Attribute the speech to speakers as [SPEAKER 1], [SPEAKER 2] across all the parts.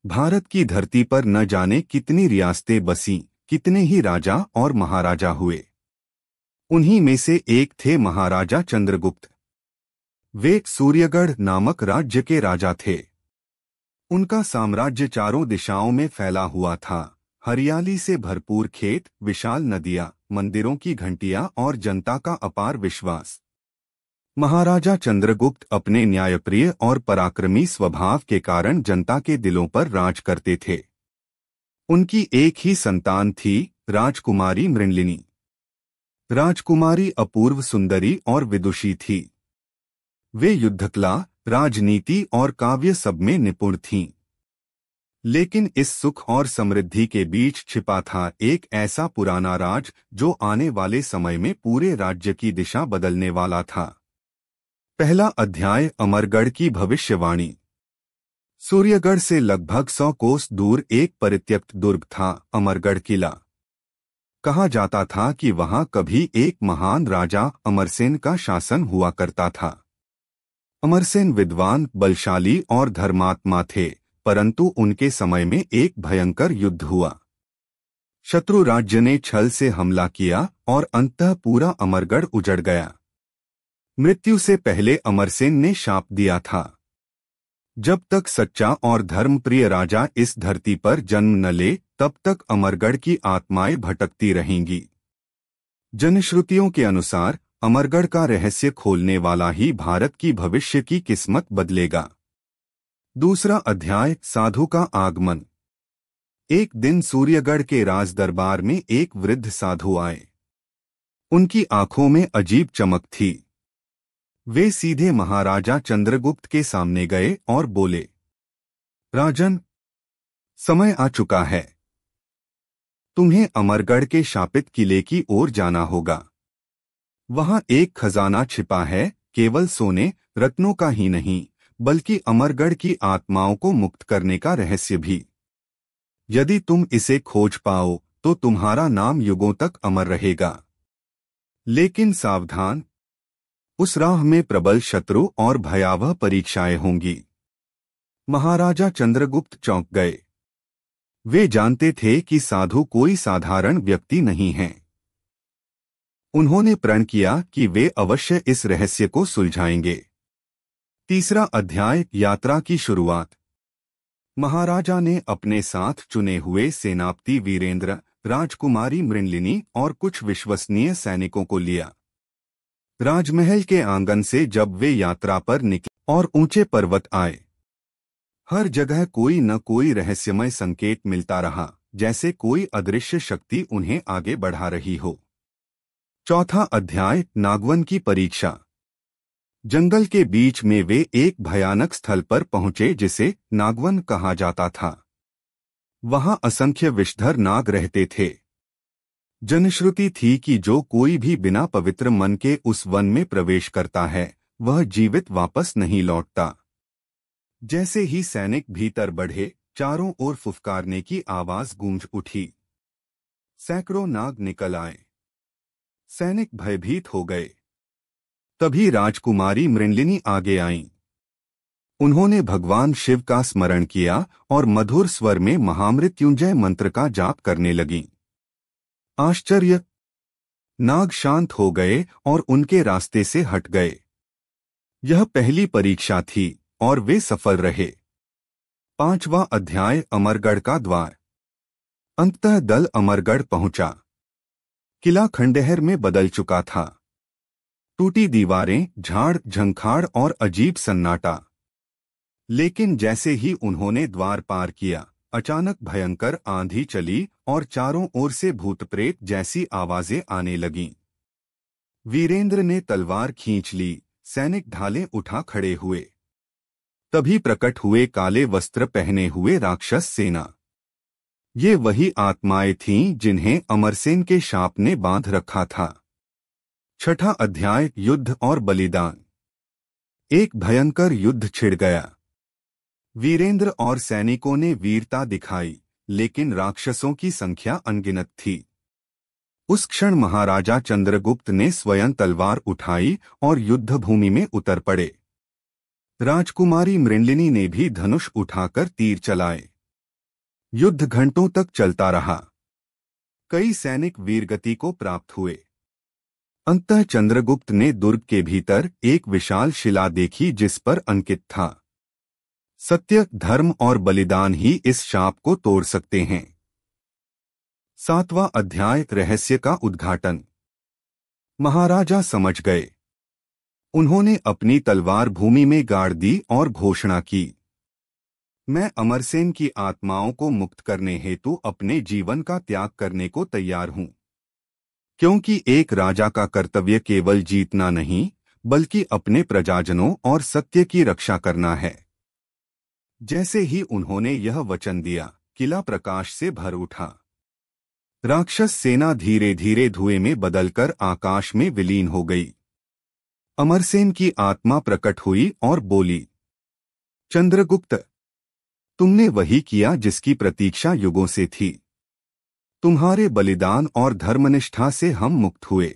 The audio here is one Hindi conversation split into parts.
[SPEAKER 1] भारत की धरती पर न जाने कितनी रियासतें बसीं, कितने ही राजा और महाराजा हुए। उन्हीं में से एक थे महाराजा चंद्रगुप्त। वे सूर्यगढ़ नामक राज्य के राजा थे। उनका साम्राज्य चारों दिशाओं में फैला हुआ था। हरियाली से भरपूर खेत, विशाल नदियां, मंदिरों की घंटियां और जनता का अपार विश्वास। महाराजा चंद्रगुप्त अपने न्यायप्रिय और पराक्रमी स्वभाव के कारण जनता के दिलों पर राज करते थे। उनकी एक ही संतान थी, राजकुमारी मृणलिनी। राजकुमारी अपूर्व सुंदरी और विदुषी थी। वे युद्धकला, राजनीति और काव्य सब में निपुण थीं। लेकिन इस सुख और समृद्धि के बीच छिपा था एक ऐसा पुराना राज जो आने वाले समय में पूरे राज्य की दिशा बदलने वाला था। पहला अध्याय, अमरगढ़ की भविष्यवाणी। सूर्यगढ़ से लगभग 100 कोस दूर एक परित्यक्त दुर्ग था, अमरगढ़ किला। कहा जाता था कि वहां कभी एक महान राजा अमरसेन का शासन हुआ करता था। अमरसेन विद्वान, बलशाली और धर्मात्मा थे, परंतु उनके समय में एक भयंकर युद्ध हुआ। शत्रु राज्य ने छल से हमला किया और अंततः पूरा अमरगढ़ उजड़ गया। मृत्यु से पहले अमरसेन ने शाप दिया था, जब तक सच्चा और धर्मप्रिय राजा इस धरती पर जन्म न ले, तब तक अमरगढ़ की आत्माएं भटकती रहेंगी। जनश्रुतियों के अनुसार अमरगढ़ का रहस्य खोलने वाला ही भारत की भविष्य की किस्मत बदलेगा। दूसरा अध्याय, साधु का आगमन। एक दिन सूर्यगढ़ के राज दरबार में एक वृद्ध साधु आए। उनकी आंखों में अजीब चमक थी। वे सीधे महाराजा चंद्रगुप्त के सामने गए और बोले, राजन, समय आ चुका है। तुम्हें अमरगढ़ के शापित किले की ओर जाना होगा। वहां एक खजाना छिपा है, केवल सोने रत्नों का ही नहीं, बल्कि अमरगढ़ की आत्माओं को मुक्त करने का रहस्य भी। यदि तुम इसे खोज पाओ तो तुम्हारा नाम युगों तक अमर रहेगा। लेकिन सावधान, उस राह में प्रबल शत्रु और भयावह परीक्षाएं होंगी। महाराजा चंद्रगुप्त चौंक गए। वे जानते थे कि साधु कोई साधारण व्यक्ति नहीं है। उन्होंने प्रण किया कि वे अवश्य इस रहस्य को सुलझाएंगे। तीसरा अध्याय, यात्रा की शुरुआत। महाराजा ने अपने साथ चुने हुए सेनापति वीरेंद्र, राजकुमारी मृणलिनी और कुछ विश्वसनीय सैनिकों को लिया। राजमहल के आंगन से जब वे यात्रा पर निकले और ऊंचे पर्वत आए, हर जगह कोई न कोई रहस्यमय संकेत मिलता रहा, जैसे कोई अदृश्य शक्ति उन्हें आगे बढ़ा रही हो। चौथा अध्याय, नागवन की परीक्षा। जंगल के बीच में वे एक भयानक स्थल पर पहुंचे जिसे नागवन कहा जाता था। वहां असंख्य विषधर नाग रहते थे। जनश्रुति थी कि जो कोई भी बिना पवित्र मन के उस वन में प्रवेश करता है, वह जीवित वापस नहीं लौटता। जैसे ही सैनिक भीतर बढ़े, चारों ओर फुफकारने की आवाज गूंज उठी। सैकड़ों नाग निकल आए। सैनिक भयभीत हो गए। तभी राजकुमारी मृणलिनी आगे आईं। उन्होंने भगवान शिव का स्मरण किया और मधुर स्वर में महामृत्युंजय मंत्र का जाप करने लगीं। आश्चर्य! नाग शांत हो गए और उनके रास्ते से हट गए। यह पहली परीक्षा थी और वे सफल रहे। पांचवा अध्याय, अमरगढ़ का द्वार। अंततः दल अमरगढ़ पहुंचा। किला खंडहर में बदल चुका था। टूटी दीवारें, झाड़ झंखाड़ और अजीब सन्नाटा। लेकिन जैसे ही उन्होंने द्वार पार किया, अचानक भयंकर आंधी चली और चारों ओर से भूत प्रेत जैसी आवाजें आने लगीं। वीरेंद्र ने तलवार खींच ली, सैनिक ढालें उठा खड़े हुए। तभी प्रकट हुए काले वस्त्र पहने हुए राक्षस सेना। ये वही आत्माएं थीं जिन्हें अमरसेन के शाप ने बांध रखा था। छठा अध्याय, युद्ध और बलिदान। एक भयंकर युद्ध छिड़ गया। वीरेंद्र और सैनिकों ने वीरता दिखाई, लेकिन राक्षसों की संख्या अनगिनत थी। उस क्षण महाराजा चंद्रगुप्त ने स्वयं तलवार उठाई और युद्ध भूमि में उतर पड़े। राजकुमारी मृणलिनी ने भी धनुष उठाकर तीर चलाए। युद्ध घंटों तक चलता रहा। कई सैनिक वीरगति को प्राप्त हुए। अंततः चंद्रगुप्त ने दुर्ग के भीतर एक विशाल शिला देखी जिस पर अंकित था, सत्य, धर्म और बलिदान ही इस शाप को तोड़ सकते हैं। 7वां अध्याय, रहस्य का उद्घाटन। महाराजा समझ गए। उन्होंने अपनी तलवार भूमि में गाड़ दी और घोषणा की, मैं अमरसेन की आत्माओं को मुक्त करने हेतु अपने जीवन का त्याग करने को तैयार हूं, क्योंकि एक राजा का कर्तव्य केवल जीतना नहीं बल्कि अपने प्रजाजनों और सत्य की रक्षा करना है। जैसे ही उन्होंने यह वचन दिया, किला प्रकाश से भर उठा। राक्षस सेना धीरे धीरे धुएं में बदलकर आकाश में विलीन हो गई। अमरसेन की आत्मा प्रकट हुई और बोली, चंद्रगुप्त, तुमने वही किया जिसकी प्रतीक्षा युगों से थी। तुम्हारे बलिदान और धर्मनिष्ठा से हम मुक्त हुए।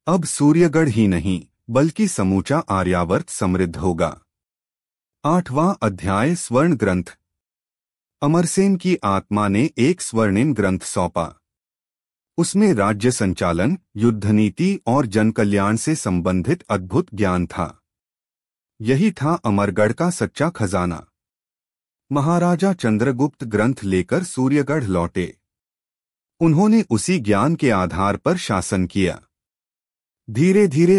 [SPEAKER 1] अब सूर्यगढ़ ही नहीं बल्कि समूचा आर्यावर्त समृद्ध होगा। 8वां अध्याय, स्वर्ण ग्रंथ। अमरसेन की आत्मा ने एक स्वर्णिम ग्रंथ सौंपा। उसमें राज्य संचालन, युद्ध नीति और जनकल्याण से संबंधित अद्भुत ज्ञान था। यही था अमरगढ़ का सच्चा खजाना। महाराजा चंद्रगुप्त ग्रंथ लेकर सूर्यगढ़ लौटे। उन्होंने उसी ज्ञान के आधार पर शासन किया। धीरे धीरे